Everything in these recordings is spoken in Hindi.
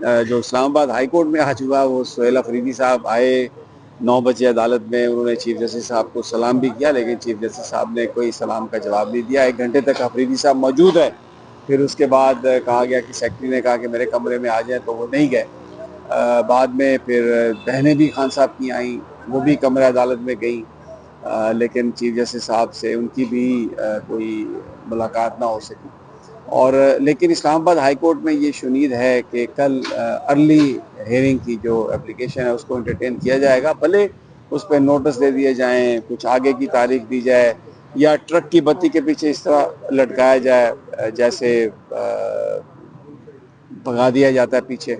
जो इस्लामाबाद हाई कोर्ट में आज हुआ, वो सुहेल अफरीदी साहब आए 9 बजे अदालत में। उन्होंने चीफ जस्टिस साहब को सलाम भी किया, लेकिन चीफ जस्टिस साहब ने कोई सलाम का जवाब नहीं दिया। 1 घंटे तक अफरीदी साहब मौजूद है। फिर उसके बाद कहा गया कि सेक्रेटरी ने कहा कि मेरे कमरे में आ जाए, तो वो नहीं गए। बाद में फिर बहनें भी खान साहब की आईं, वो भी कमरा अदालत में गई, लेकिन चीफ जस्टिस साहब से उनकी भी कोई मुलाकात ना हो सकी। और लेकिन इस्लामाबाद हाई कोर्ट में ये शुनीद है कि कल अर्ली हेयरिंग की जो एप्लीकेशन है उसको एंटरटेन किया जाएगा। भले उस पर नोटिस दे दिए जाएं, कुछ आगे की तारीख दी जाए, या ट्रक की बत्ती के पीछे इस तरह लटकाया जाए जैसे भगा दिया जाता है पीछे।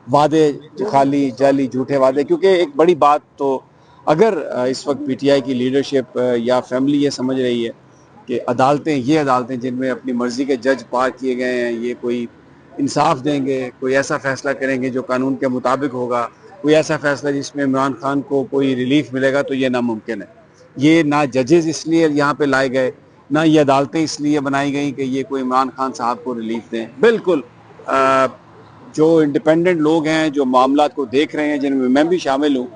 वादे खाली जाली झूठे वादे, क्योंकि एक बड़ी बात तो अगर इस वक्त पीटीआई की लीडरशिप या फैमिली ये समझ रही है कि अदालतें जिनमें अपनी मर्जी के जज पार किए गए हैं, ये कोई इंसाफ देंगे, कोई ऐसा फैसला करेंगे जो कानून के मुताबिक होगा, कोई ऐसा फैसला जिसमें इमरान खान को कोई रिलीफ मिलेगा, तो ये नामुमकिन है। ये ना जजेस इसलिए यहाँ पे लाए गए, ना ये अदालतें इसलिए बनाई गई कि ये कोई इमरान खान साहब को रिलीफ दें। बिल्कुल जो इंडिपेंडेंट लोग हैं, जो मामला को देख रहे हैं, जिनमें मैं भी शामिल हूँ,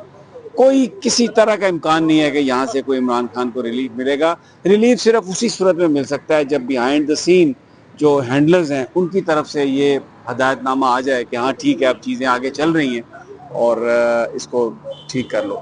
कोई किसी तरह का इम्कान नहीं है कि यहाँ से कोई इमरान खान को रिलीफ मिलेगा। रिलीफ सिर्फ उसी सूरत में मिल सकता है जब बिहाइंड द सीन जो हैंडलर्स हैं उनकी तरफ से ये हदायतनामा आ जाए कि हाँ ठीक है, अब चीज़ें आगे चल रही हैं और इसको ठीक कर लो।